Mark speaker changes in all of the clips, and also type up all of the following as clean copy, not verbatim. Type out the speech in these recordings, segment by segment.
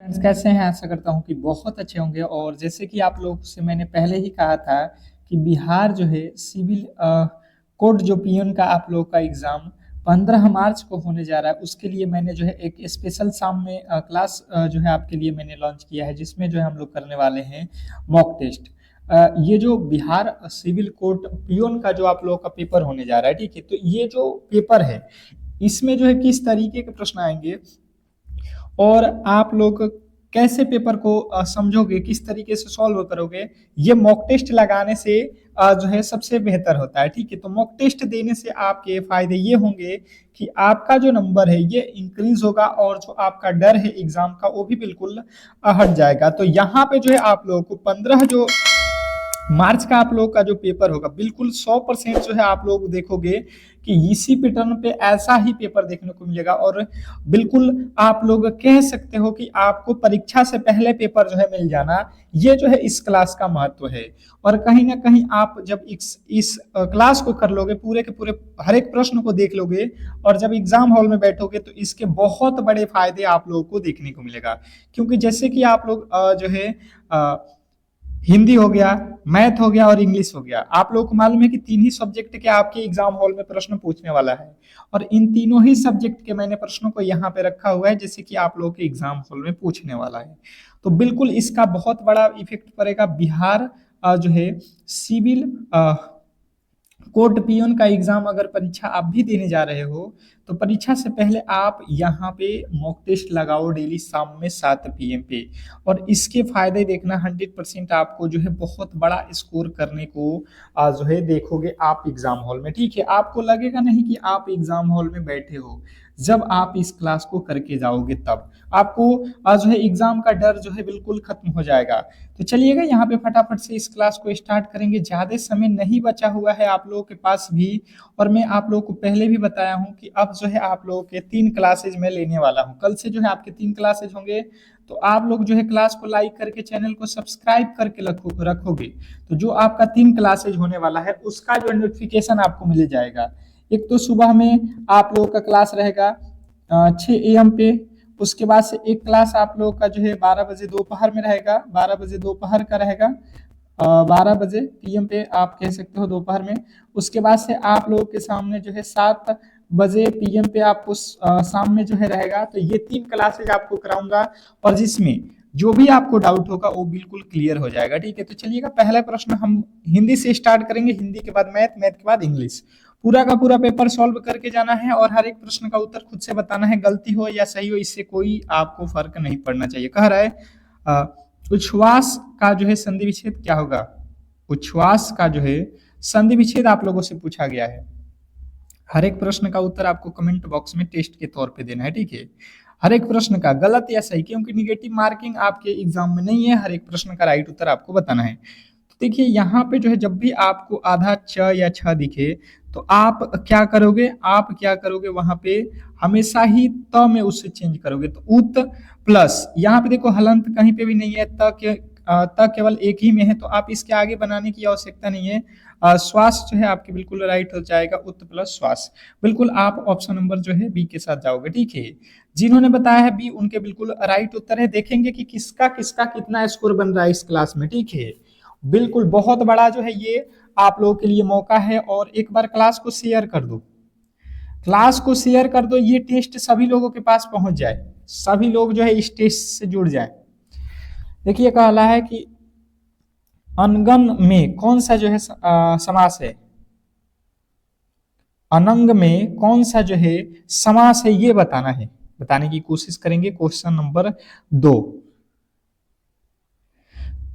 Speaker 1: Friends कैसे हैं। आशा करता हूँ कि बहुत अच्छे होंगे। और जैसे कि आप लोग से मैंने पहले ही कहा था कि बिहार जो है सिविल कोड जो पियन का आप लोग का एग्जाम 15 मार्च को होने जा रहा है, उसके लिए मैंने जो है एक स्पेशल शाम में क्लास जो है आपके लिए मैंने लॉन्च किया है, जिसमें जो है हम लोग करने वाले हैं मॉक टेस्ट। ये जो बिहार सिविल कोड पियोन का जो आप लोग का पेपर होने जा रहा है, ठीक है, तो ये जो पेपर है इसमें जो है किस तरीके के प्रश्न आएंगे और आप लोग कैसे पेपर को समझोगे, किस तरीके से सॉल्व करोगे, ये मॉक टेस्ट लगाने से जो है सबसे बेहतर होता है। ठीक है, तो मॉक टेस्ट देने से आपके फायदे ये होंगे कि आपका जो नंबर है ये इंक्रीज होगा और जो आपका डर है एग्जाम का वो भी बिल्कुल हट जाएगा। तो यहाँ पे जो है आप लोगों को 15 मार्च का आप लोग का जो पेपर होगा बिल्कुल 100% जो है आप लोग देखोगे कि इसी पैटर्न पे ऐसा ही पेपर देखने को मिलेगा। और बिल्कुल आप लोग कह सकते हो कि आपको परीक्षा से पहले पेपर जो है मिल जाना, ये जो है इस क्लास का महत्व है। और कहीं ना कहीं आप जब इस क्लास को कर लोगे, पूरे के पूरे हर एक प्रश्न को देख लोगे और जब एग्जाम हॉल में बैठोगे तो इसके बहुत बड़े फायदे आप लोगों को देखने को मिलेगा। क्योंकि जैसे कि आप लोग जो है हिंदी हो गया, मैथ हो गया और इंग्लिश हो गया, आप लोगों को मालूम है कि तीन ही सब्जेक्ट के आपके एग्जाम हॉल में प्रश्न पूछने वाला है। और इन तीनों ही सब्जेक्ट के मैंने प्रश्नों को यहाँ पे रखा हुआ है जैसे कि आप लोगों के एग्जाम हॉल में पूछने वाला है। तो बिल्कुल इसका बहुत बड़ा इफेक्ट पड़ेगा। बिहार जो है सिविल कोर्ट पियोन का एग्जाम अगर परीक्षा आप भी देने जा रहे हो तो परीक्षा से पहले आप यहाँ पे मॉक टेस्ट लगाओ डेली शाम में 7 PM पे। और इसके फायदे देखना 100% आपको जो है बहुत बड़ा स्कोर करने को जो है देखोगे आप एग्जाम हॉल में। ठीक है, आपको लगेगा नहीं कि आप एग्जाम हॉल में बैठे हो, जब आप इस क्लास को करके जाओगे तब आपको जो है एग्जाम का डर जो है बिल्कुल खत्म हो जाएगा। तो चलिएगा यहाँ पे फटाफट से इस क्लास को स्टार्ट करेंगे। ज्यादा समय नहीं बचा हुआ है आप लोगों के पास भी। और मैं आप लोगों को पहले भी बताया हूँ कि अब जो है आप लोगों के 3 क्लासेज में लेने वाला हूँ। कल से जो है आपके 3 क्लासेज होंगे। तो आप लोग जो है क्लास को लाइक करके चैनल को सब्सक्राइब करके रखोगे तो जो आपका 3 क्लासेज होने वाला है उसका जो नोटिफिकेशन आपको मिल जाएगा। एक तो सुबह में आप लोगों का क्लास रहेगा 6 AM पे। उसके बाद से एक क्लास आप लोगों का जो है 12 बजे दोपहर में रहेगा, 12 बजे दोपहर का रहेगा, 12 बजे PM पे आप कह सकते हो दोपहर में। उसके बाद से आप लोगों के सामने जो है 7 बजे PM पे आपको शाम में जो है रहेगा। तो ये 3 क्लासेज आपको कराऊंगा और जिसमें जो भी आपको डाउट होगा वो बिल्कुल क्लियर हो जाएगा। ठीक है, तो चलिएगा पहला प्रश्न हम हिंदी से स्टार्ट करेंगे, हिंदी के बाद मैथ, मैथ के बाद इंग्लिश। पूरा का पूरा पेपर सॉल्व करके जाना है और हर एक प्रश्न का उत्तर खुद से बताना है, गलती हो या सही हो इससे कोई आपको फर्क नहीं पड़ना चाहिए। कह रहा है उच्छ्वास का जो है संधि विच्छेद क्या होगा। उच्छ्वास का जो है संधि विच्छेद आप लोगों से पूछा गया है। हर एक प्रश्न का उत्तर आपको कमेंट बॉक्स में टेस्ट के तौर पे देना है। ठीक है, हर एक प्रश्न का गलत या सही, क्योंकि निगेटिव मार्किंग आपके एग्जाम में नहीं है, हर एक प्रश्न का राइट उत्तर आपको बताना है। तो देखिए यहाँ पे जो है जब भी आपको आधा च या छ दिखे तो आप क्या करोगे, वहां पे हमेशा ही त में उससे चेंज करोगे। तो उत प्लस यहाँ पे देखो हलंत कहीं पे भी नहीं है, त केवल एक ही में है तो आप इसके आगे बनाने की आवश्यकता नहीं है। श्वास जो है आपके बिल्कुल राइट हो जाएगा, उत प्लस श्वास। बिल्कुल आप ऑप्शन नंबर जो है बी के साथ जाओगे। ठीक है, जिन्होंने बताया है बी उनके बिल्कुल राइट उत्तर है। देखेंगे कि किसका किसका कितना स्कोर बन रहा है इस क्लास में। ठीक है, बिल्कुल बहुत बड़ा जो है ये आप लोगों के लिए मौका है। और एक बार क्लास को शेयर कर दो, क्लास को शेयर कर दो, ये टेस्ट सभी लोगों के पास पहुंच जाए, सभी लोग जो है इस टेस्ट से जुड़ जाए। देखिए कहला है कि अनगन में कौन सा जो है समास है, अनंग में कौन सा जो है समास है ये बताना है, बताने की कोशिश करेंगे। Question number 2।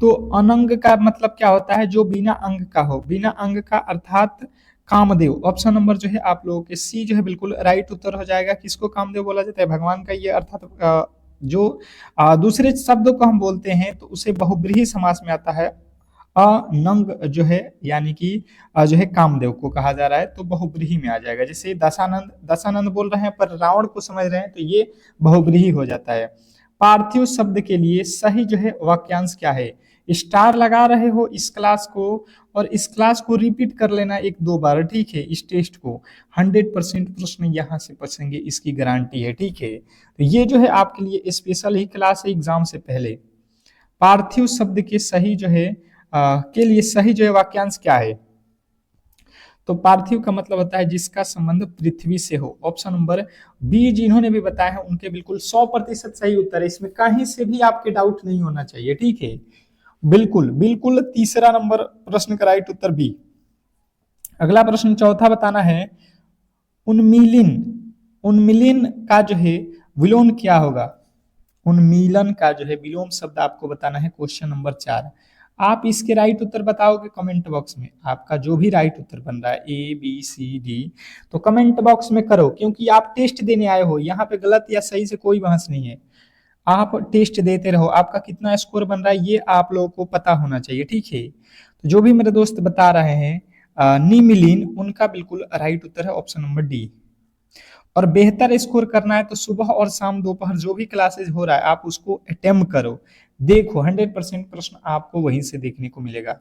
Speaker 1: तो अनंग का मतलब क्या होता है, जो बिना अंग का हो, बिना अंग का अर्थात कामदेव। ऑप्शन नंबर जो है आप लोगों के सी जो है बिल्कुल राइट उत्तर हो जाएगा। किसको कामदेव बोला जाता है, भगवान का ये अर्थात जो दूसरे शब्दों को हम बोलते हैं तो उसे बहुब्रीहि समास में आता है। अनंग जो है यानी कि जो है कामदेव को कहा जा रहा है तो बहुब्रीहि में आ जाएगा। जैसे दशानंद बोल रहे हैं पर रावण को समझ रहे हैं तो ये बहुब्रीहि हो जाता है। पार्थिव शब्द के लिए सही जो है वाक्यांश क्या है। स्टार लगा रहे हो इस क्लास को और इस क्लास को रिपीट कर लेना एक दो बार, ठीक है। इस टेस्ट को 100% प्रश्न यहाँ से पूछेंगे, इसकी गारंटी है, ठीक है। तो ये जो है आपके लिए स्पेशल ही क्लास है एग्जाम से पहले। पार्थिव शब्द के सही जो है के लिए सही जो है वाक्यांश क्या है। तो पार्थिव का मतलब होता है जिसका संबंध पृथ्वी से हो। ऑप्शन नंबर बी जिन्होंने भी बताया है उनके बिल्कुल 100% सही उत्तर है, इसमें कहीं से भी आपके डाउट नहीं होना चाहिए, ठीक है। बिल्कुल बिल्कुल तीसरा नंबर प्रश्न का राइट उत्तर बी। अगला प्रश्न चौथा बताना है, उन्मीलन उन्मीलन का जो है विलोम क्या होगा। उन्मीलन का जो है विलोम शब्द आपको बताना है, क्वेश्चन नंबर 4। आप इसके राइट उत्तर बताओगे कमेंट बॉक्स में, आपका जो भी राइट उत्तर बन रहा है ए बी सी डी, तो कमेंट बॉक्स में करो, क्योंकि आप टेस्ट देने आए हो, यहाँ पे गलत या सही से कोई बहस नहीं है। आप टेस्ट देते रहो, आपका कितना स्कोर बन रहा है ये आप लोगों को पता होना चाहिए, ठीक है। तो जो भी मेरे दोस्त बता रहे हैं निमिलीन, उनका बिल्कुल राइट उत्तर है ऑप्शन नंबर डी। और बेहतर स्कोर करना है तो सुबह और शाम दोपहर जो भी क्लासेस हो रहा है आप उसको अटेम्प्ट करो, देखो 100% प्रश्न आपको वहीं से देखने को मिलेगा।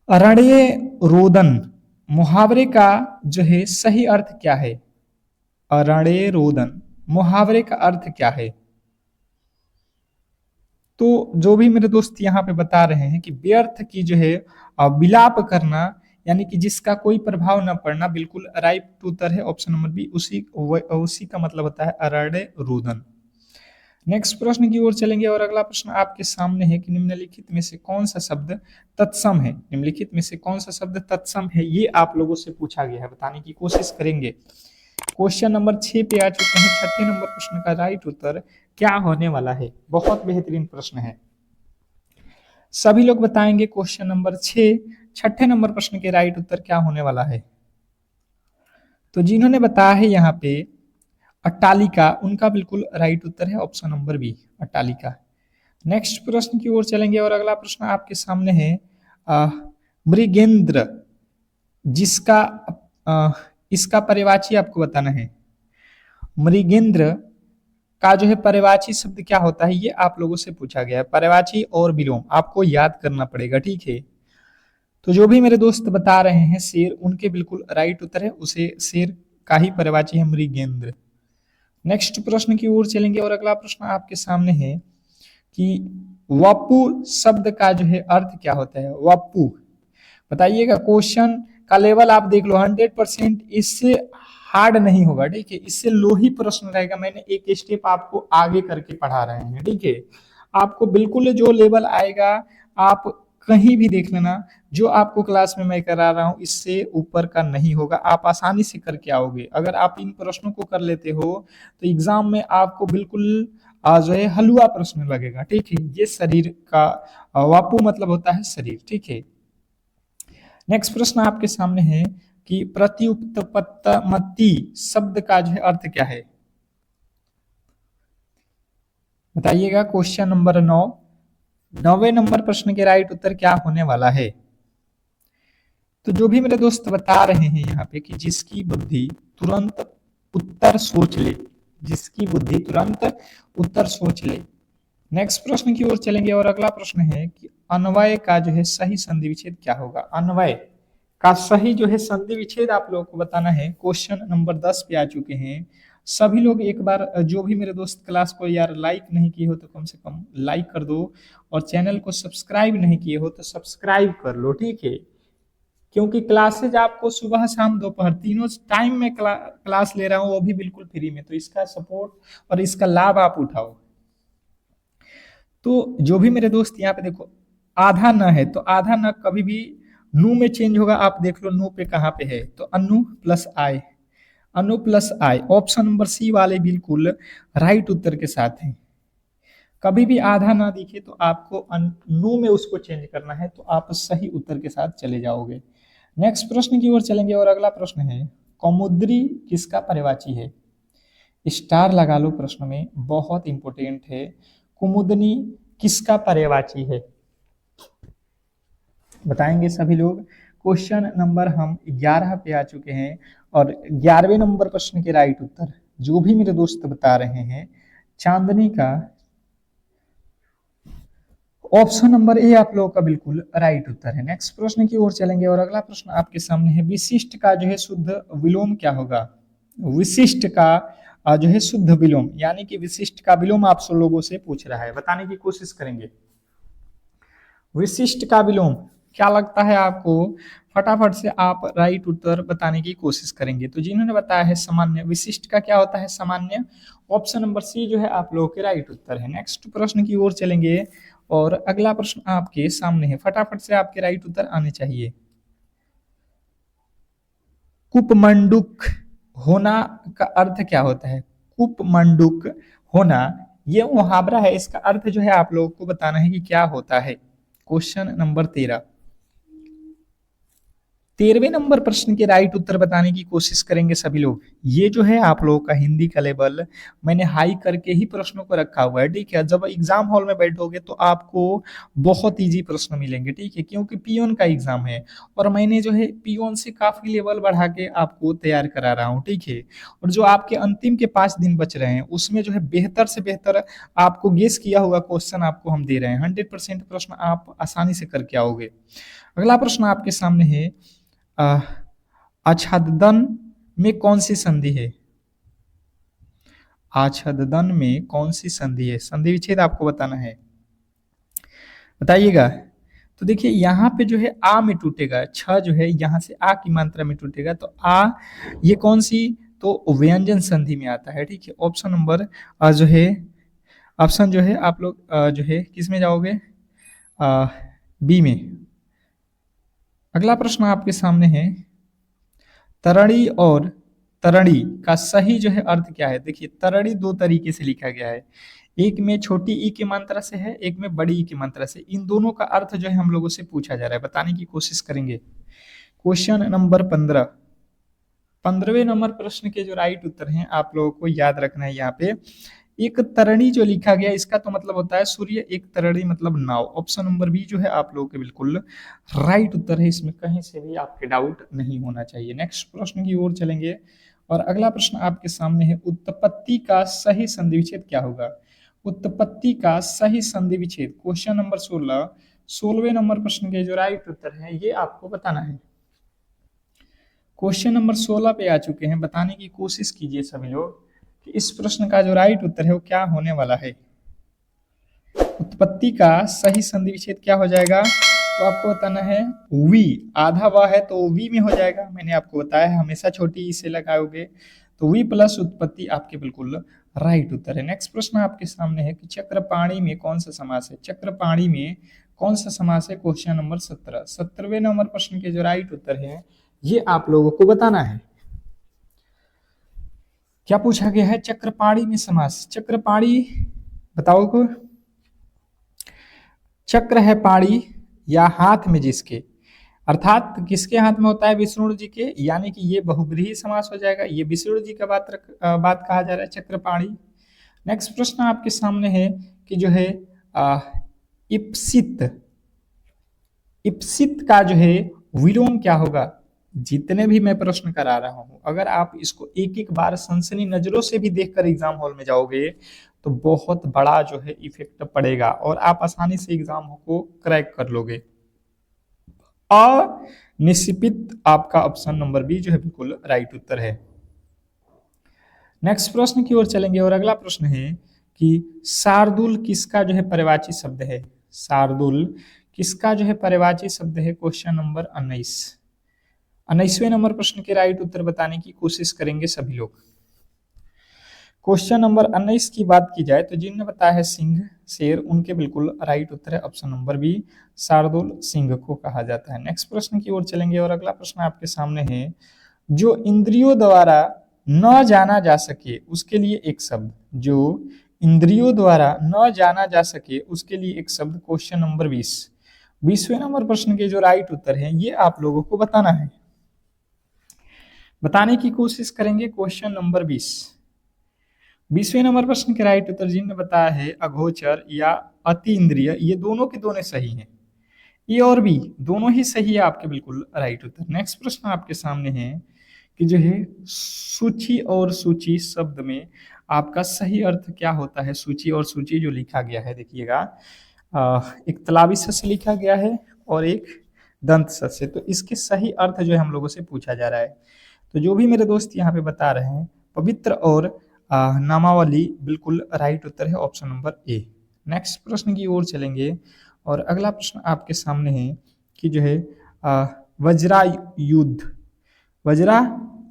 Speaker 1: अरण्य रोदन मुहावरे का जो है सही अर्थ क्या है। अरण्य रोदन मुहावरे का अर्थ क्या है। तो जो भी मेरे दोस्त यहाँ पे बता रहे हैं कि व्यर्थ की जो है विलाप करना, यानी कि जिसका कोई प्रभाव न पड़ना, बिल्कुल राइट उत्तर है ऑप्शन नंबर बी। उसी का मतलब होता है अरण्य रोदन। नेक्स्ट प्रश्न की ओर चलेंगे और अगला प्रश्न आपके सामने है कि निम्नलिखित में से कौन सा शब्द तत्सम है। निम्नलिखित में से कौन सा शब्द तत्सम है ये आप लोगों से पूछा गया है, बताने की कोशिश करेंगे। क्वेश्चन नंबर 6 पे आ चुके हैं। छठे नंबर प्रश्न का राइट उत्तर क्या होने वाला है। बहुत बेहतरीन प्रश्न है, सभी लोग बताएंगे। क्वेश्चन नंबर 6 छठे नंबर प्रश्न के राइट उत्तर क्या होने वाला है। तो जिन्होंने बताया है यहाँ पे अट्टालिका, उनका बिल्कुल राइट उत्तर है ऑप्शन नंबर बी, अट्टालिका। नेक्स्ट प्रश्न की ओर चलेंगे और अगला प्रश्न आपके सामने है मृगेंद्र, जिसका इसका पर्यायवाची आपको बताना है। मृगेंद्र का जो है पर्यायवाची शब्द क्या होता है ये आप लोगों से पूछा गया है। पर्यायवाची और विलोम आपको याद करना पड़ेगा, ठीक है। तो जो भी मेरे दोस्त बता रहे हैं शेर, उनके बिल्कुल राइट उत्तर है, उसे शेर का ही पर्यायवाची है मृगेंद्र। नेक्स्ट प्रश्न की ओर चलेंगे और अगला प्रश्न आपके सामने है कि वपु शब्द का जो है अर्थ क्या होता है। वपु बताइएगा। क्वेश्चन का लेवल आप देख लो, 100% इससे हार्ड नहीं होगा, ठीक है। इससे लो ही प्रश्न रहेगा, मैंने एक स्टेप आपको आगे करके पढ़ा रहे हैं, ठीक है। आपको बिल्कुल जो लेवल आएगा आप कहीं भी देख लेना, जो आपको क्लास में मैं करा रहा हूँ इससे ऊपर का नहीं होगा, आप आसानी से करके आओगे। अगर आप इन प्रश्नों को कर लेते हो तो एग्जाम में आपको बिल्कुल जो है हलवा प्रश्न लगेगा, ठीक है। ये शरीर का वापु मतलब होता है शरीर, ठीक है। नेक्स्ट प्रश्न आपके सामने है कि प्रत्युत्पत्ति शब्द का जो है अर्थ क्या है, बताइएगा। क्वेश्चन नंबर 9, 9वें नंबर प्रश्न के राइट उत्तर क्या होने वाला है। तो जो भी मेरे दोस्त बता रहे हैं यहाँ पे कि जिसकी बुद्धि तुरंत उत्तर सोच ले, जिसकी बुद्धि तुरंत उत्तर सोच ले। नेक्स्ट प्रश्न की ओर चलेंगे और अगला प्रश्न है कि अन्वय का जो है सही संधि विच्छेद क्या होगा। अन्वय का सही जो है संधि विच्छेद आप लोगों को बताना है। क्वेश्चन नंबर 10 पे आ चुके हैं। सभी लोग एक बार, जो भी मेरे दोस्त क्लास को यार लाइक नहीं किए हो तो कम से कम लाइक कर दो, और चैनल को सब्सक्राइब नहीं किए हो तो सब्सक्राइब कर लो, ठीक है। क्योंकि क्लासेज आपको सुबह शाम दोपहर तीनों टाइम में क्लास ले रहा हूँ, वो भी बिल्कुल फ्री में, तो इसका सपोर्ट और इसका लाभ आप उठाओ। तो जो भी मेरे दोस्त यहाँ पे देखो आधा न है, तो आधा न कभी भी नु में चेंज होगा। आप देख लो नु पे कहाँ पे है, तो अनु प्लस आई, अनु प्लस आई। ऑप्शन नंबर सी वाले बिल्कुल राइट उत्तर के साथ है। कभी भी आधा ना दिखे तो आपको नु में उसको चेंज करना है, तो आप सही उत्तर के साथ चले जाओगे। नेक्स्ट प्रश्न की ओर चलेंगे और अगला प्रश्न है कौमुद्री किसका पर्यायवाची है। स्टार लगा लो प्रश्न में, बहुत इंपॉर्टेंट है। कुमुदनी किसका पर्यायवाची है, बताएंगे सभी लोग। क्वेश्चन नंबर हम 11 पे आ चुके हैं और 11वें नंबर प्रश्न के राइट उत्तर जो भी मेरे दोस्त बता रहे हैं, चांदनी का ऑप्शन नंबर ए आप लोगों का बिल्कुल राइट उत्तर है। नेक्स्ट प्रश्न की ओर चलेंगे और अगला प्रश्न आपके सामने है, विशिष्ट का जो है शुद्ध विलोम क्या होगा? विशिष्ट का जो है शुद्ध विलोम, यानी कि विशिष्ट का विलोम आप सब लोगों से पूछ रहा है, बताने की कोशिश करेंगे। विशिष्ट का विलोम क्या लगता है आपको? फटाफट से आप राइट उत्तर बताने की कोशिश करेंगे। तो जिन्होंने बताया है सामान्य, विशिष्ट का क्या होता है? सामान्य। ऑप्शन नंबर सी जो है आप लोगों के राइट उत्तर है। नेक्स्ट प्रश्न की ओर चलेंगे और अगला प्रश्न आपके सामने है, फटाफट से आपके राइट उत्तर आने चाहिए। कुपमंडूक होना का अर्थ क्या होता है? कुपमंडूक होना ये मुहावरा है, इसका अर्थ जो है आप लोगों को बताना है कि क्या होता है। क्वेश्चन नंबर 13, 13वें नंबर प्रश्न के राइट उत्तर बताने की कोशिश करेंगे सभी लोग। ये जो है आप लोगों का हिंदी का लेवल मैंने हाई करके ही प्रश्नों को रखा हुआ है, ठीक है। जब एग्जाम हॉल में बैठोगे तो आपको बहुत इजी प्रश्न मिलेंगे, ठीक है, क्योंकि पियोन का एग्जाम है और मैंने जो है पियोन से काफी लेवल बढ़ा के आपको तैयार करा रहा हूँ, ठीक है। और जो आपके अंतिम के 5 दिन बच रहे हैं उसमें जो है बेहतर से बेहतर आपको गेस किया हुआ क्वेश्चन आपको हम दे रहे हैं। 100% प्रश्न आप आसानी से करके आओगे। अगला प्रश्न आपके सामने है, आच्छादन में कौन सी संधि है? आच्छादन में कौन सी संधि है? संधि विच्छेद आपको बताना है, बताइएगा। तो देखिए यहाँ पे जो है आ में टूटेगा, छ जो है यहाँ से आ की मात्रा में टूटेगा, तो आ ये कौन सी? तो व्यंजन संधि में आता है, ठीक है। ऑप्शन नंबर जो है, ऑप्शन जो है आप लोग जो है किस में जाओगे? बी में। अगला प्रश्न आपके सामने है, तरणी और तरणी का सही जो है अर्थ क्या है? देखिए तरणी दो तरीके से लिखा गया है, एक में छोटी ई की मात्रा से है, एक में बड़ी ई की मात्रा से। इन दोनों का अर्थ जो है हम लोगों से पूछा जा रहा है, बताने की कोशिश करेंगे। क्वेश्चन नंबर 15, 15वें नंबर प्रश्न के जो राइट उत्तर हैं आप लोगों को याद रखना है। यहाँ पे एक तरणी जो लिखा गया इसका तो मतलब होता है सूर्य, एक तरणी मतलब नाव। ऑप्शन नंबर बी जो है आप लोगों के बिल्कुल राइट उत्तर है, इसमें कहीं से भी आपके डाउट नहीं होना चाहिए। नेक्स्ट प्रश्न की ओर चलेंगे और अगला प्रश्न आपके सामने है, उत्पत्ति का सही संधि विच्छेद क्या होगा? उत्पत्ति का सही संधि विच्छेद क्वेश्चन नंबर 16, 16वें नंबर प्रश्न के जो राइट उत्तर है ये आपको बताना है। क्वेश्चन नंबर 16 पे आ चुके हैं, बताने की कोशिश कीजिए सभी लोग कि इस प्रश्न का जो राइट उत्तर है वो क्या होने वाला है। उत्पत्ति का सही संधि विच्छेद क्या हो जाएगा? तो आपको बताना है वी, आधा व है तो वी में हो जाएगा। मैंने आपको बताया है हमेशा छोटी ई से लगाओगे, तो वी प्लस उत्पत्ति आपके बिल्कुल राइट उत्तर है। नेक्स्ट प्रश्न आपके सामने है कि चक्रपाणी में कौन सा समास है? चक्रपाणी में कौन सा समास है? क्वेश्चन नंबर 17, 17वें नंबर प्रश्न के जो राइट उत्तर है ये आप लोगों को बताना है। क्या पूछा गया है? चक्रपाणी में समास। चक्रपाणी बताओ को, चक्र है पाणी या हाथ में जिसके, अर्थात किसके हाथ में होता है? विष्णु जी के, यानी कि ये बहुब्रीहि समास हो जाएगा। ये विष्णु जी का बात कहा जा रहा है चक्रपाणी। नेक्स्ट प्रश्न आपके सामने है कि जो है इप्सित, इप्सित का जो है विलोम क्या होगा? जितने भी मैं प्रश्न करा रहा हूं अगर आप इसको एक एक बार सनसनी नजरों से भी देखकर एग्जाम हॉल में जाओगे तो बहुत बड़ा जो है इफेक्ट पड़ेगा और आप आसानी से एग्जाम को क्रैक कर लोगे। अनिश्चित आपका ऑप्शन नंबर बी जो है बिल्कुल राइट उत्तर है। नेक्स्ट प्रश्न की ओर चलेंगे और अगला प्रश्न है कि शार्दुल किसका जो है पर्यायवाची शब्द है? शार्दुल किसका जो है पर्यायवाची शब्द है? क्वेश्चन नंबर 19, 19वें नंबर प्रश्न के राइट उत्तर बताने की कोशिश करेंगे सभी लोग। क्वेश्चन नंबर 19 की बात की जाए तो जिन्होंने बताया है सिंह, शेर, उनके बिल्कुल राइट उत्तर है option number B, Shardul Singh को कहा जाता है। नेक्स्ट प्रश्न की ओर चलेंगे और अगला प्रश्न आपके सामने है, जो इंद्रियों द्वारा न जाना जा सके उसके लिए एक शब्द, जो इंद्रियों द्वारा न जाना जा सके उसके लिए एक शब्द। क्वेश्चन नंबर 20, 20वें नंबर प्रश्न के जो राइट उत्तर है ये आप लोगों को बताना है, बताने की कोशिश करेंगे। क्वेश्चन नंबर 20, 20वें नंबर प्रश्न के राइट उत्तर जिन्होंने बताया है अगोचर या अति इंद्रिय, ये दोनों के दोनों सही हैं, ए और बी दोनों ही सही है आपके बिल्कुल राइट उत्तर। नेक्स्ट प्रश्न आपके सामने है कि जो है सूची और सूची शब्द में आपका सही अर्थ क्या होता है? सूची और सूची जो लिखा गया है देखिएगा, एक तालाबी स से लिखा गया है और एक दंत स से। तो इसके सही अर्थ जो है हम लोगों से पूछा जा रहा है। तो जो भी मेरे दोस्त यहाँ पे बता रहे हैं, पवित्र और नामावली बिल्कुल राइट उत्तर है, ऑप्शन नंबर ए। नेक्स्ट प्रश्न की ओर चलेंगे और अगला प्रश्न आपके सामने है कि जो है वज्रा युद्ध, वज्रा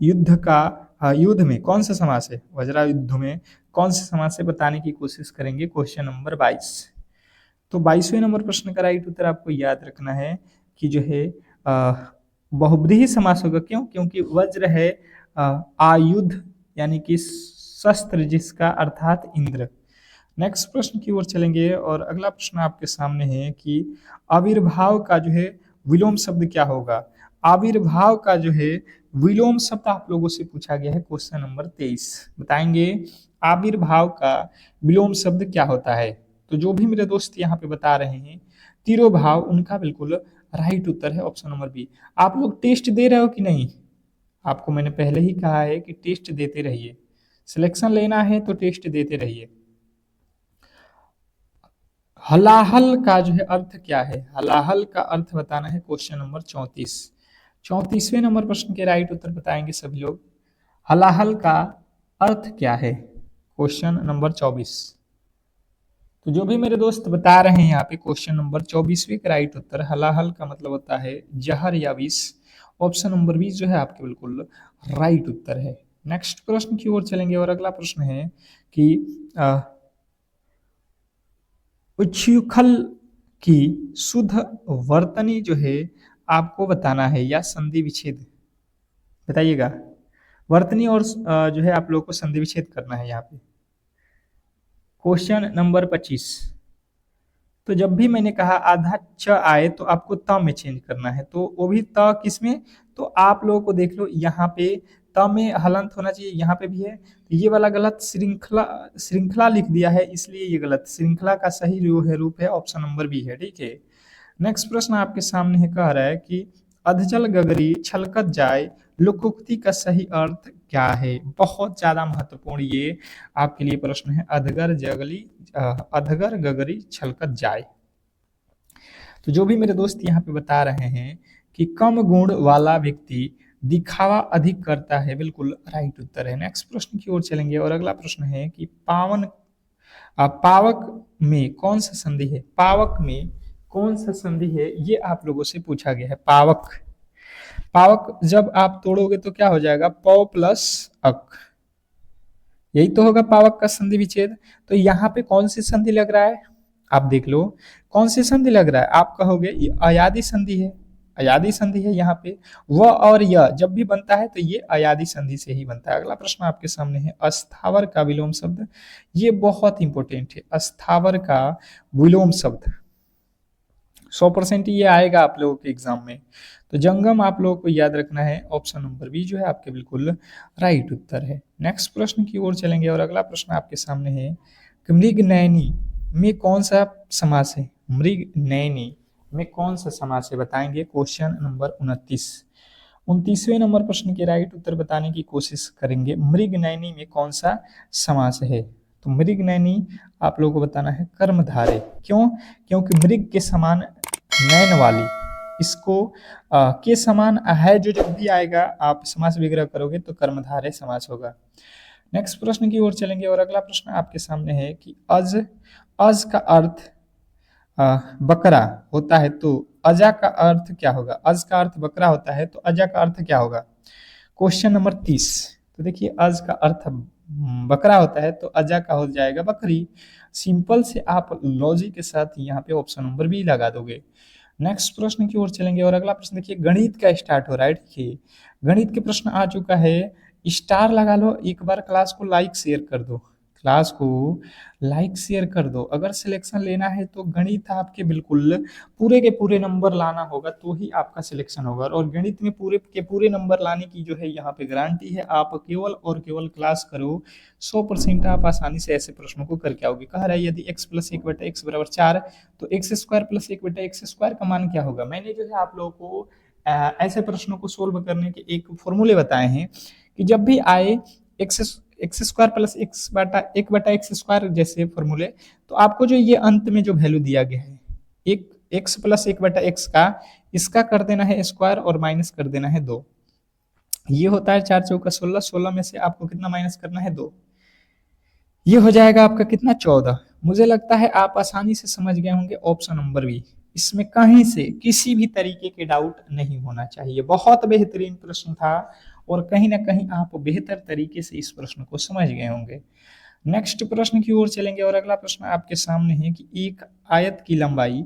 Speaker 1: युद्ध का युद्ध में कौन सा समास है, वज्रा युद्ध में कौन सा समास है बताने की कोशिश करेंगे, क्वेश्चन नंबर 22। तो 22वें नंबर प्रश्न का राइट उत्तर आपको याद रखना है कि जो है बहुब्रीहि समास होगा। क्यों? क्योंकि वज्र है आयुध यानी कि शस्त्र जिसका, अर्थात इंद्र। नेक्स्ट प्रश्न की ओर चलेंगे और अगला प्रश्न आपके सामने है कि आविर्भाव का जो है विलोम शब्द क्या होगा। आविर्भाव का जो है विलोम शब्द आप लोगों से पूछा गया है, क्वेश्चन नंबर 23। बताएंगे आविर्भाव का विलोम शब्द क्या होता है। तो जो भी मेरे दोस्त यहाँ पे बता रहे हैं तिरोभाव, उनका बिल्कुल राइट उत्तर है ऑप्शन नंबर बी। आप लोग टेस्ट दे रहे हो कि नहीं? आपको मैंने पहले ही कहा है कि टेस्ट देते रहिए, सिलेक्शन लेना है तो टेस्ट देते रहिए। हलाहल का जो है अर्थ क्या है, हलाहल का अर्थ बताना है, क्वेश्चन नंबर 34। 34वें नंबर प्रश्न के राइट उत्तर बताएंगे सभी लोग। हलाहल का अर्थ क्या है, क्वेश्चन नंबर 24। तो जो भी मेरे दोस्त बता रहे हैं यहाँ पे क्वेश्चन नंबर 24वें का राइट उत्तर, हलाहल का मतलब होता है जहर या विष। ऑप्शन नंबर 20 जो है आपके बिल्कुल राइट उत्तर है। नेक्स्ट प्रश्न की ओर चलेंगे और अगला प्रश्न है कि उच्छृंखल की शुद्ध वर्तनी जो है आपको बताना है या संधि विच्छेद, बताइएगा। वर्तनी और जो है आप लोग को संधि विच्छेद करना है यहाँ पे। Question number 25। तो जब भी मैंने कहा आधा च आए तो आपको त में चेंज करना है, तो वो भी त किस में, तो आप लोगों को देख लो यहाँ पे त में हलंत होना चाहिए, यहाँ पे भी है। तो ये वाला गलत, श्रृंखला श्रृंखला लिख दिया है इसलिए ये गलत। श्रृंखला का सही रूप है ऑप्शन नंबर बी है, ठीक है। नेक्स्ट प्रश्न आपके सामने है, कह रहा है कि अधजल गगरी छलकत जाए लोकोक्ति का सही अर्थ क्या है। बहुत ज्यादा महत्वपूर्ण ये आपके लिए प्रश्न है, अधगर गगरी छलकत जाए। तो जो भी मेरे दोस्त यहाँ पे बता रहे हैं कि कम गुण वाला व्यक्ति दिखावा अधिक करता है, बिल्कुल राइट उत्तर है। नेक्स्ट प्रश्न की ओर चलेंगे और अगला प्रश्न है कि पावक में कौन सा संधि है, पावक में कौन सा संधि है, ये आप लोगों से पूछा गया है। पावक, पावक जब आप तोड़ोगे तो क्या हो जाएगा, पौ प्लस अक, यही तो होगा पावक का संधि विच्छेद। तो यहाँ पे कौन सी संधि लग रहा है, आप देख लो कौन सी संधि लग रहा है। आप कहोगे ये अयादी संधि है, अयादी संधि है। यहाँ पे व और य जब भी बनता है तो ये अयादी संधि से ही बनता है। अगला प्रश्न आपके सामने है अस्थावर का विलोम शब्द, ये बहुत इंपॉर्टेंट है। अस्थावर का विलोम शब्द 100% ये आएगा आप लोगों के एग्जाम में। तो जंगम आप लोगों को याद रखना है, ऑप्शन नंबर बी जो है आपके बिल्कुल राइट उत्तर है। नेक्स्ट प्रश्न की ओर चलेंगे और अगला प्रश्न आपके सामने है कि मृगनयनी में कौन सा समास है, मृगनयनी में कौन सा समास है बताएंगे, क्वेश्चन नंबर 29। 29वें नंबर प्रश्न के राइट उत्तर बताने की कोशिश करेंगे, मृगनयनी में कौन सा समास है। तो मृगनयनी आप लोगों को बताना है कर्मधारय। क्यों? क्योंकि मृग के समान नयन वाली, इसको के समान है जो जब भी आएगा आप समास विग्रह करोगे तो कर्मधारय समास होगा। नेक्स्ट प्रश्न की ओर चलेंगे और अगला प्रश्न आपके सामने है कि अज का अर्थ बकरा होता है तो अजा का अर्थ क्या होगा। अज का अर्थ बकरा होता है तो अजा का अर्थ क्या होगा, क्वेश्चन नंबर 30। तो देखिए अज का अर्थ बकरा होता है तो अजा का हो जाएगा बकरी। सिंपल से आप लॉजिक के साथ यहाँ पे ऑप्शन नंबर बी लगा दोगे। नेक्स्ट प्रश्न की ओर चलेंगे और अगला प्रश्न देखिए गणित का स्टार्ट हो रहा है, देखिए गणित के प्रश्न आ चुका है। स्टार लगा लो, एक बार क्लास को लाइक शेयर कर दो, क्लास को लाइक शेयर कर दो। अगर सिलेक्शन लेना है तो गणित आपके बिल्कुल पूरे के पूरे नंबर लाना होगा तो ही आपका सिलेक्शन होगा, और गणित में पूरे के पूरे नंबर लाने की जो है यहाँ पे गारंटी है। आप केवल और केवल क्लास करो, 100% आप आसानी से ऐसे प्रश्नों को करके आओगे। कह रहा है यदि x + 1/x = 4 तो x² + 1/x² का मान क्या होगा। मैंने जो है आप लोगों को ऐसे प्रश्नों को सोल्व करने के एक फॉर्मूले बताए हैं कि जब भी आए एक्स स्क्वायर प्लस एक्स बटा एक बटा एक्स स्क्वायर जैसे फॉर्मूले, तो आपको जो ये अंत में जो वैल्यू दिया गया है एक एक्स प्लस एक बटा एक्स का, इसका कर देना है स्क्वायर और माइनस कर देना है 2। ये होता है 4 चौका 16, 16 में से आपको कितना माइनस करना है 2। ये हो जाएगा आपका कितना 14। मुझे लगता है आप आसानी से समझ गए होंगे ऑप्शन नंबर बी। इसमें कहीं से किसी भी तरीके के डाउट नहीं होना चाहिए। बहुत बेहतरीन प्रश्न था और कहीं ना कहीं आप बेहतर तरीके से इस प्रश्न को समझ गए होंगे। नेक्स्ट प्रश्न की ओर चलेंगे और अगला प्रश्न आपके सामने है कि एक आयत की लंबाई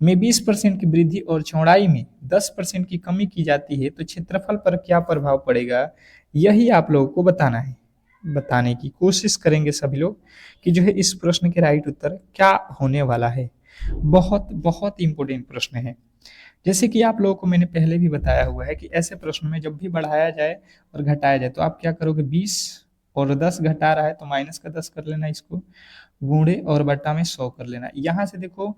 Speaker 1: में 20% की वृद्धि और चौड़ाई में 10% की कमी की जाती है तो क्षेत्रफल पर क्या प्रभाव पड़ेगा, यही आप लोगों को बताना है। बताने की कोशिश करेंगे सभी लोग कि जो है इस प्रश्न के राइट उत्तर क्या होने वाला है। बहुत बहुत इंपॉर्टेंट प्रश्न है। जैसे कि आप लोगों को मैंने पहले भी बताया हुआ है कि ऐसे प्रश्न में जब भी बढ़ाया जाए और घटाया जाए तो आप क्या करोगे, 20 और 10 घटा रहा है तो माइनस का 10 कर लेना, इसको गुणे और बट्टा में 100 कर लेना। यहाँ से देखो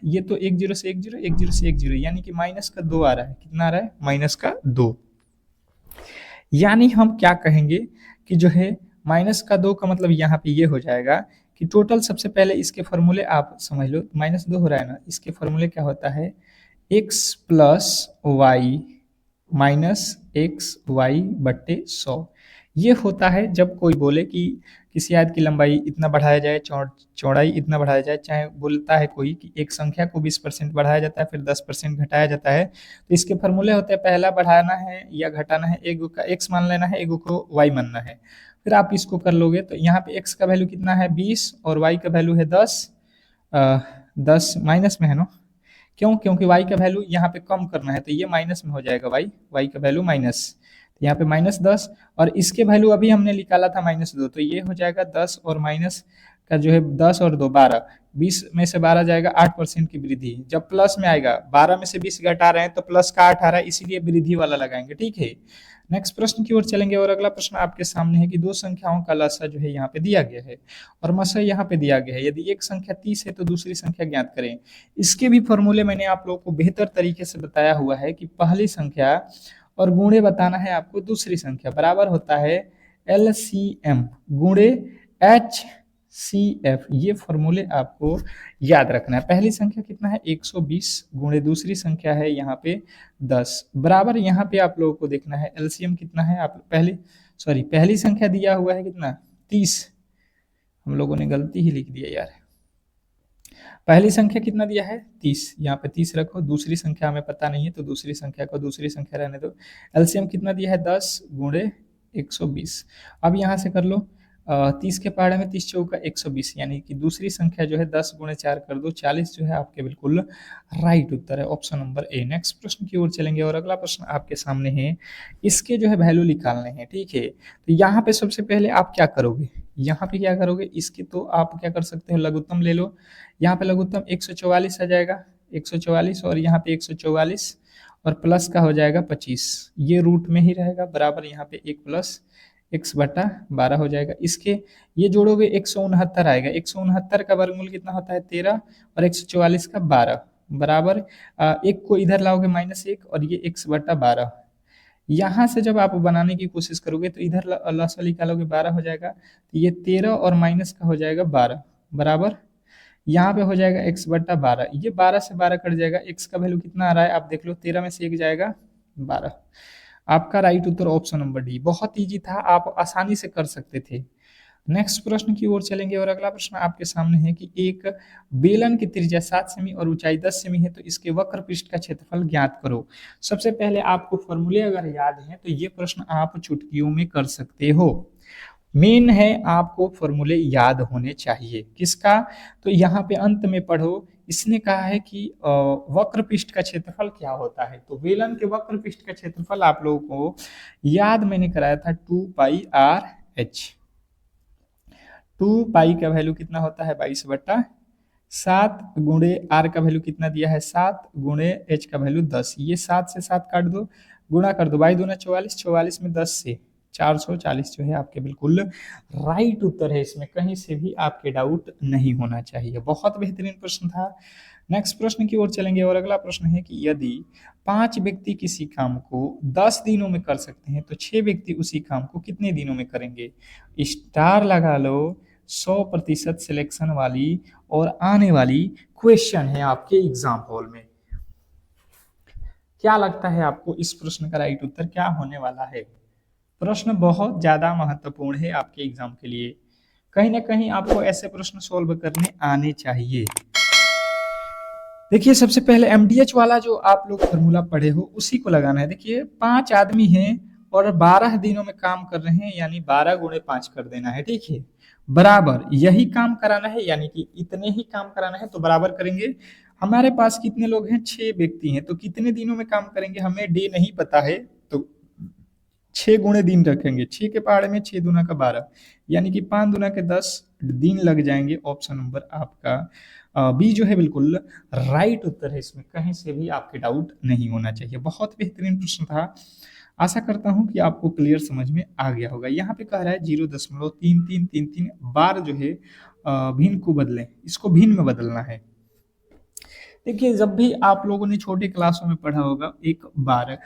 Speaker 1: ये तो 1 0 से 1 0, 1 0 से 1 0, यानी कि माइनस का 2 आ रहा है। कितना आ रहा है, माइनस का 2। यानी हम क्या कहेंगे कि जो है माइनस का 2 का मतलब यहाँ पे ये हो जाएगा कि टोटल सबसे पहले इसके फॉर्मूले आप समझ लो, माइनस 2 हो रहा है ना, इसके फॉर्मूले क्या होता है, x plus y minus x y बट्टे 100। ये होता है जब कोई बोले कि किसी आयत की लंबाई इतना बढ़ाया जाए, चौड़ाई इतना बढ़ाया जाए, चाहे बोलता है कोई कि एक संख्या को 20% बढ़ाया जाता है फिर 10% घटाया जाता है, तो इसके फॉर्मूले होते हैं, पहला बढ़ाना है या घटाना है, एक का x मान लेना है, एक को y मानना है, फिर आप इसको कर लोगे तो यहाँ पे x का वैल्यू कितना है 20 और y का वैल्यू है 10। 10 माइनस में है ना, क्यों, क्योंकि y का वैल्यू यहाँ पे कम करना है तो ये माइनस में हो जाएगा, y का वैल्यू माइनस, तो यहाँ पे माइनस 10 और इसके वैल्यू अभी हमने निकाला था माइनस 2, तो ये हो जाएगा 10 और माइनस का जो है 10 और 2 12, 20 में से 12 जाएगा, 8% की वृद्धि। जब प्लस में आएगा 12 में से 20 घटा रहे हैं तो प्लस का 8 आ रहा है, इसीलिए वृद्धि वाला लगाएंगे, ठीक है। नेक्स्ट प्रश्न की ओर चलेंगे और अगला प्रश्न आपके सामने है कि दो संख्याओं का लसा जो है यहाँ पे दिया गया है और मसा यहाँ पे दिया गया है। यदि एक संख्या 30 है तो दूसरी संख्या ज्ञात करें। इसके भी फॉर्मूले मैंने आप लोगों को बेहतर तरीके से बताया हुआ है कि पहली संख्या और गुणे बताना है आपको दूसरी संख्या, बराबर होता है LCM गुणे HCF। ये फॉर्मूले आपको याद रखना है। पहली संख्या कितना है 120 गुणे दूसरी संख्या है यहाँ पे 10, बराबर यहाँ पे आप लोगों को देखना है LCM कितना है। आप पहली संख्या दिया हुआ है कितना 30, हम लोगों ने गलती ही लिख दिया यार, पहली संख्या कितना दिया है 30, यहाँ पे 30 रखो। दूसरी संख्या हमें पता नहीं है तो दूसरी संख्या को दूसरी संख्या रहने दो। एलसीएम कितना दिया है 10 गुणे 120। अब यहाँ से कर लो 30 के पहाड़े में 30 चौका 120, यानी कि दूसरी संख्या जो है 10 गुणे 4 कर दो 40, जो है आपके बिल्कुल राइट उत्तर है ऑप्शन नंबर ए। नेक्स्ट प्रश्न की ओर चलेंगे और अगला प्रश्न आपके सामने है, इसके जो है वैल्यू निकालने हैं, ठीक है। तो यहाँ पे सबसे पहले आप क्या करोगे, यहाँ पे क्या करोगे, इसके तो आप क्या कर सकते हो लघुत्तम ले लो। यहाँ पे लघुत्तम 144 आ जाएगा, 144 और यहाँ पे 144 और प्लस का हो जाएगा 25, ये रूट में ही रहेगा, बराबर यहाँ पे 1 प्लस x बटा 12 हो जाएगा। इसके ये जोड़ोगे 169 आएगा, 169 का वर्गमूल कितना होता है 13 और 144 का 12, बराबर एक को इधर लाओगे -1 और ये x बटा 12। यहाँ से जब आप बनाने की कोशिश करोगे तो इधर लसा निकालोगे 12 हो जाएगा, तो ये 13 और माइनस का हो जाएगा 12, बराबर यहाँ पे हो जाएगा x बटा 12। ये 12 से 12 कट जाएगा, x का वैल्यू कितना आ रहा है आप देख लो, 13 में से 1 जाएगा 12। आपका राइट उत्तर ऑप्शन नंबर डी। बहुत इजी था, आप आसानी से कर सकते थे। नेक्स्ट प्रश्न की ओर चलेंगे और अगला प्रश्न आपके सामने है कि एक बेलन की त्रिज्या 7 सेमी और ऊंचाई 10 सेमी है तो इसके वक्र पृष्ठ का क्षेत्रफल ज्ञात करो। सबसे पहले आपको फॉर्मूले अगर याद है तो ये प्रश्न आप चुटकियों में कर सकते हो। मेन है आपको फॉर्मूले याद होने चाहिए, किसका, तो यहाँ पे अंत में पढ़ो। इसने कहा है कि वक्र पृष्ठ का क्षेत्रफल क्या होता है, तो बेलन के वक्र पृष्ठ का क्षेत्रफल आप लोगों को याद मैंने कराया था 2πr/h। 2π का वैल्यू कितना होता है 22/7 गुणे r का वैल्यू कितना दिया है 7 गुणे h का वैल्यू 10। ये 7 से 7 काट दो, गुणा कर दो, बाई दूना 44, 44 में 10 से 440 जो है आपके बिल्कुल राइट उत्तर है। इसमें कहीं से भी आपके डाउट नहीं होना चाहिए। बहुत बेहतरीन प्रश्न था। नेक्स्ट प्रश्न की ओर चलेंगे और अगला प्रश्न है कि यदि 5 व्यक्ति किसी काम को 10 दिनों में कर सकते हैं तो 6 व्यक्ति उसी काम को कितने दिनों में करेंगे? स्टार लगा लो। 100% सिलेक्शन वाली और आने वाली क्वेश्चन है आपके एग्जाम हॉल में। क्या लगता है आपको इस प्रश्न का राइट उत्तर क्या होने वाला है? प्रश्न बहुत ज्यादा महत्वपूर्ण है आपके एग्जाम के लिए। कहीं ना कहीं आपको ऐसे प्रश्न सॉल्व करने आने चाहिए। देखिए सबसे पहले एमडीएच वाला जो आप लोग फॉर्मूला पढ़े हो उसी को लगाना है। देखिए 5 आदमी हैं और 12 दिनों में काम कर रहे हैं, यानी 12 गुणे 5 कर देना है। ठीक है, बराबर यही काम कराना है, यानी कि इतने ही काम कराना है तो बराबर करेंगे। हमारे पास कितने लोग हैं? 6 व्यक्ति हैं, तो कितने दिनों में काम करेंगे हमें डे नहीं पता है, तो 6 गुणे दिन रखेंगे। 6 के पहाड़े में 6 दूना का 12, यानी कि 5 दूना के 10 दिन लग जाएंगे। ऑप्शन नंबर आपका बी जो है बिल्कुल राइट उत्तर है। इसमें कहीं से भी आपके डाउट नहीं होना चाहिए। बहुत बेहतरीन प्रश्न था। आशा करता हूं कि आपको क्लियर समझ में आ गया होगा। यहाँ पे कह रहा है 0.3333 बार जो है भिन्न को बदलें, इसको भिन्न में बदलना है। देखिए जब भी आप लोगों ने छोटे क्लासों में पढ़ा होगा एक बार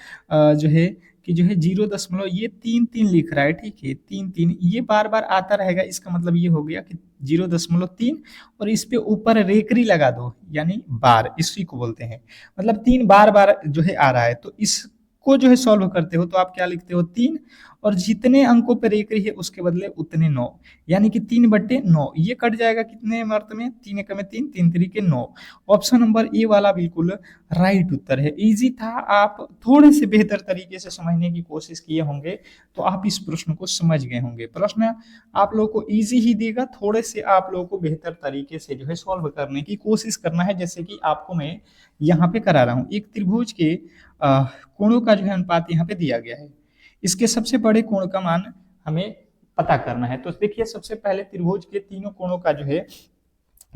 Speaker 1: जो है कि जो है 0 ये 3 लिख रहा है। ठीक है, 3 ये बार बार आता रहेगा। इसका मतलब ये हो गया कि 0.3 और इस पे ऊपर रेकरी लगा दो, यानी बार, इसी को बोलते हैं। मतलब 3 बार बार जो है आ रहा है, तो इसको जो है सॉल्व करते हो तो आप क्या लिखते हो? 3, और जितने अंकों पर रेकरी है उसके बदले उतने 9, यानी कि 3/9। ये कट जाएगा कितने मर्त में? 3 एकम में 3, 3 3 9। ऑप्शन नंबर ए वाला बिल्कुल राइट उत्तर है। इजी था, आप थोड़े से बेहतर तरीके से समझने की कोशिश किए होंगे तो आप इस प्रश्न को समझ गए होंगे। प्रश्न आप लोगों को इजी ही देगा, थोड़े से आप लोगों को बेहतर तरीके से जो है सॉल्व करने की कोशिश करना है। जैसे कि आपको मैं यहाँ पे करा रहा हूँ, एक त्रिभुज के कोणों का जो है अनुपात यहाँ पे दिया गया है। इसके सबसे बड़े कोण का मान हमें पता करना है। तो देखिए सबसे पहले त्रिभुज के तीनों कोणों का जो है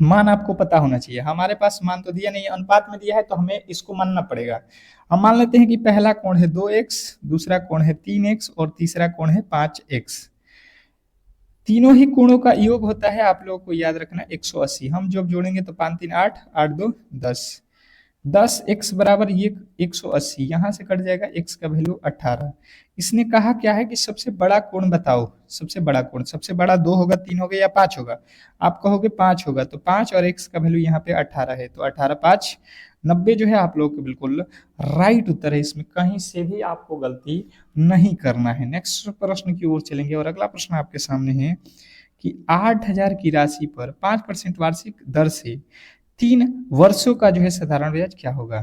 Speaker 1: मान आपको पता होना चाहिए। हमारे पास मान तो दिया नहीं है, अनुपात में दिया है, तो हमें इसको मानना पड़ेगा। हम मान लेते हैं कि पहला कोण है 2x, दूसरा कोण है 3x और तीसरा कोण है 5x। तीनों ही कोणों का योग होता है, आप लोगों को याद रखना, 180। हम जब जोड़ेंगे तो 5 3 8, 8 2 10, 10x बराबर ये 180, यहाँ से कट जाएगा x का वैल्यू 18। इसने कहा क्या है कि सबसे बड़ा कोण बताओ। सबसे बड़ा कोण, सबसे बड़ा 2 होगा, 3 होगा या 5 होगा? आप कहोगे 5 होगा, तो 5 और x का वैल्यू यहाँ पे 18 है, तो 18 5 90 जो है आप लोगों को बिल्कुल राइट उत्तर है। इसमें कहीं से भी आपको गलती नहीं करना है। नेक्स्ट प्रश्न की ओर चलेंगे और अगला प्रश्न आपके सामने है कि 8000 की राशि पर 5% वार्षिक दर से 3 वर्षों का जो है साधारण ब्याज क्या होगा?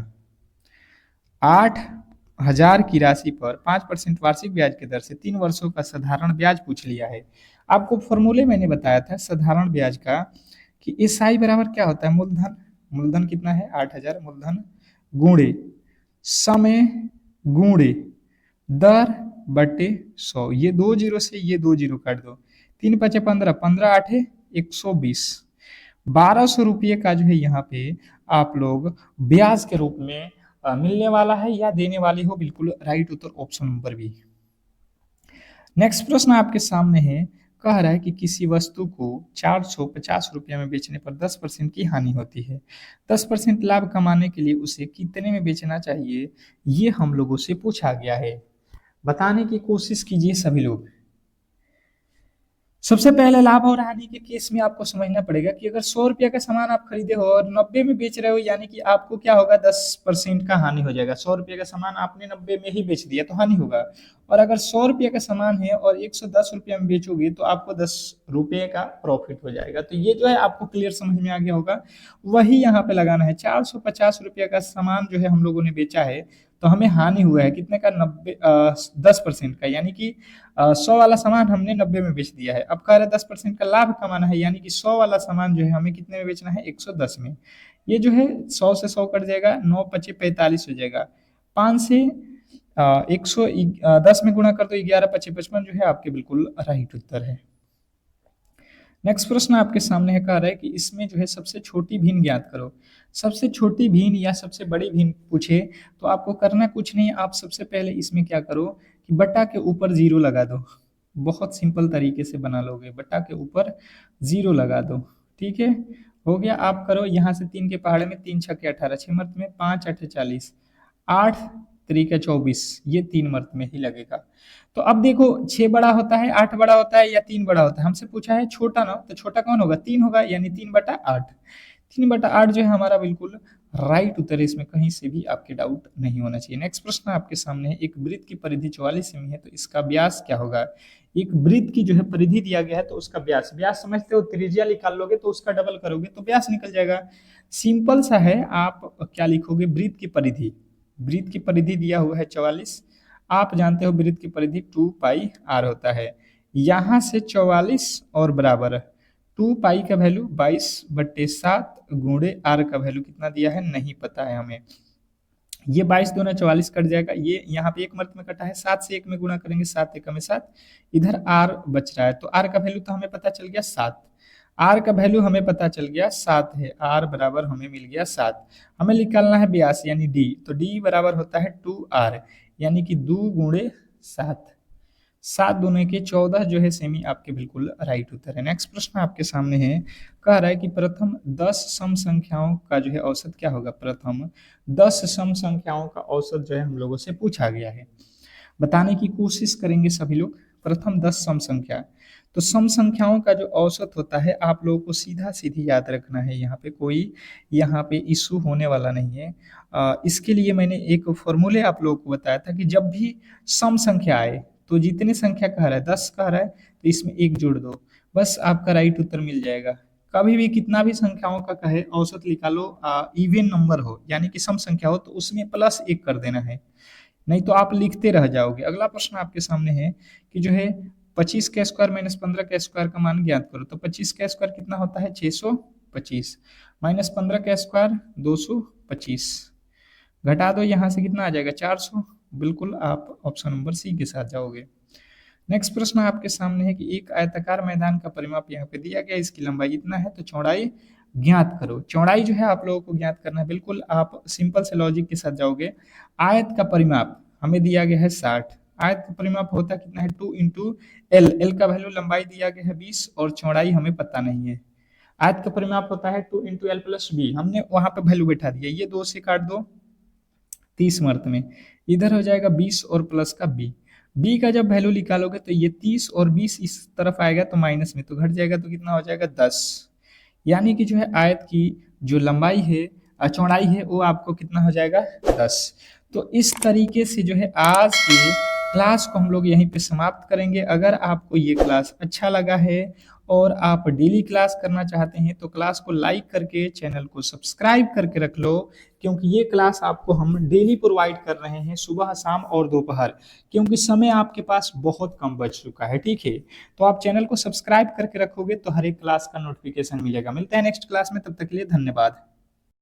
Speaker 1: 8000 की राशि पर 5% वार्षिक ब्याज की दर से 3 वर्षों का साधारण ब्याज पूछ लिया है। आपको फॉर्मूले मैंने बताया था साधारण ब्याज का कि एसआई बराबर क्या होता है? मूलधन, मूलधन कितना है? 8000 मूलधन गुणे समय गुणे दर बटे 100। ये 2 जीरो से ये 2 जीरो काट दो, 3 5 15, 15 8 120। 1200 रुपये का जो है यहाँ पे आप लोग ब्याज के रूप में मिलने वाला है या देने वाली हो। बिल्कुल राइट उत्तर ऑप्शन नंबर बी। नेक्स्ट प्रश्न आपके सामने है, कह रहा है कि किसी वस्तु को 450 रुपये में बेचने पर 10% की हानि होती है। 10% लाभ कमाने के लिए उसे कितने में बेचना चाहिए, ये हम लोगों से पूछा गया है। बताने की कोशिश कीजिए सभी लोग। सबसे पहले लाभ और हानि के केस में आपको समझना पड़ेगा कि अगर 100 रुपया का सामान आप खरीदे हो और 90 में बेच रहे हो, यानी कि आपको क्या होगा? 10% का हानि हो जाएगा। 100 रुपये का सामान आपने 90 में ही बेच दिया तो हानि होगा। और अगर 100 रुपये का सामान है और 110 रुपये में बेचोगे तो आपको 10 रुपये का प्रॉफिट हो जाएगा। तो ये जो है आपको क्लियर समझ में आ गया होगा। वही यहाँ पे लगाना है। 450 रुपये का सामान जो है हम लोगों ने बेचा है तो हमें हानि हुआ है कितने का? 10% का, यानी कि 100 वाला सामान हमने 90 में बेच दिया है। अब कह रहे 10% का लाभ कमाना है, यानी कि 100 वाला सामान जो है हमें कितने में बेचना है? 110 में। ये जो है 100 से 100 कट जाएगा, 9 5 45 हो जाएगा। 5 से 110 में गुणा कर दो, 11 5 55 जो है आपके बिल्कुल राइट उत्तर है। नेक्स्ट प्रश्न आपके सामने है, कह रहा है कि इसमें जो है सबसे छोटी भिन्न ज्ञात करो। सबसे छोटी भिन्न या सबसे बड़ी भिन्न पूछे तो आपको करना कुछ नहीं, आप सबसे पहले इसमें क्या करो कि बटा के ऊपर 0 लगा दो। बहुत सिंपल तरीके से बना लोगे, बटा के ऊपर 0 लगा दो। ठीक है, हो गया। आप करो यहाँ से 3 के पहाड़े में 3 छक्के 18, 6 मर्द में 5 8 40, 8 3 24, ये 3 मर्द में ही लगेगा। तो अब देखो 6 बड़ा होता है, 8 बड़ा होता है या 3 बड़ा होता है, हमसे पूछा है छोटा ना, तो छोटा कौन होगा, 3 होगा, यानी 3/8। 3/8 जो है हमारा बिल्कुल राइट उत्तर है, इसमें कहीं से भी आपके डाउट नहीं होना चाहिए। नेक्स्ट प्रश्न आपके सामने है, एक वृत्त की परिधि 44 सेमी है, तो इसका व्यास क्या होगा। एक वृत्त की जो है परिधि दिया गया है, तो उसका व्यास, व्यास समझते हो, त्रिज्या निकाल लोगे तो उसका डबल करोगे तो व्यास निकल जाएगा। सिंपल सा है, आप क्या लिखोगे, वृत्त की परिधि, वृत्त की परिधि दिया हुआ है 44, आप जानते हो वृत्त की परिधि 2πr होता है। यहां से 44 और बराबर 2π का वैल्यू 22/7 गुणे r का वैल्यू कितना दिया है नहीं पता है हमें। ये 22 दूना 44 कट जाएगा, ये यहाँ पे एक मर्द में कटा है, 7 से 1 में गुणा करेंगे, 7 एकम में 7, इधर r बच रहा है, तो r का वैल्यू तो हमें पता चल गया 7, r का वैल्यू हमें पता चल गया 7 है, r बराबर हमें मिल गया 7। हमें निकालना है व्यास यानी d, तो d बराबर होता है 2r, यानी कि 2 गुणे 7, 7 दूने के 14 जो है सेमी आपके बिल्कुल राइट उत्तर है। नेक्स्ट प्रश्न आपके सामने है, कह रहा है कि प्रथम 10 सम संख्याओं का जो है औसत क्या होगा। प्रथम 10 सम संख्याओं का औसत जो है हम लोगों से पूछा गया है, बताने की कोशिश करेंगे सभी लोग। प्रथम 10 सम संख्या, तो सम संख्याओं का जो औसत होता है आप लोगों को सीधा सीधी याद रखना है, यहाँ पे कोई यहाँ पे इशू होने वाला नहीं है। इसके लिए मैंने एक फॉर्मूले आप लोगों को बताया था कि जब भी सम संख्या आए, तो जितनी संख्या कह रहा है 10 कह रहा है, तो इसमें 1 जोड़ दो, बस आपका राइट उत्तर मिल जाएगा। कभी भी कितना भी संख्याओं का कहे औसत निकालो, इवन नंबर हो यानी कि सम संख्या हो, तो उसमें +1 कर देना है, नहीं तो आप लिखते रह जाओगे। अगला प्रश्न आपके सामने है कि जो है 25 का स्क्वायर माइनस 15 का स्क्वायर का मान ज्ञात करो। तो 25 का स्क्वायर कितना होता है 625, माइनस 15 का स्क्वायर 225, घटा दो यहाँ से कितना आ जाएगा 400, बिल्कुल आप ऑप्शन नंबर सी के साथ जाओगे। नेक्स्ट प्रश्न आपके सामने है कि एक आयताकार मैदान का परिमाप यहाँ पे दिया गया, इसकी लंबाई इतना है, तो चौड़ाई ज्ञात करो। चौड़ाई जो है आप लोगों को ज्ञात करना है, बिल्कुल आप सिंपल से लॉजिक के साथ जाओगे। आयत का परिमाप हमें दिया गया है 60, आयत का परिमाप होता कितना है 2 इंटू एल, एल का वैल्यू लंबाई दिया गया है 20 और चौड़ाई हमें पता नहीं है। आयत का परिमाप होता है 2 इंटू एल प्लस बी, हमने वहां पे वैल्यू बैठा दिया, ये 2 से काट दो 30 मर्त में, इधर हो जाएगा 20 और प्लस का बी, बी का जब वैल्यू निकालोगे तो ये 30 और 20 इस तरफ आएगा तो माइनस में, तो घट जाएगा, तो कितना हो जाएगा 10, यानी कि जो है आयत की जो लंबाई है चौड़ाई है वो आपको कितना हो जाएगा 10। तो इस तरीके से जो है आज के क्लास को हम लोग यहीं पे समाप्त करेंगे। अगर आपको ये क्लास अच्छा लगा है और आप डेली क्लास करना चाहते हैं तो क्लास को लाइक करके चैनल को सब्सक्राइब करके रख लो, क्योंकि ये क्लास आपको हम डेली प्रोवाइड कर रहे हैं सुबह शाम और दोपहर, क्योंकि समय आपके पास बहुत कम बच चुका है। ठीक है, तो आप चैनल को सब्सक्राइब करके रखोगे तो हर एक क्लास का नोटिफिकेशन मिलेगा। मिलते हैं नेक्स्ट क्लास में, तब तक के लिए धन्यवाद।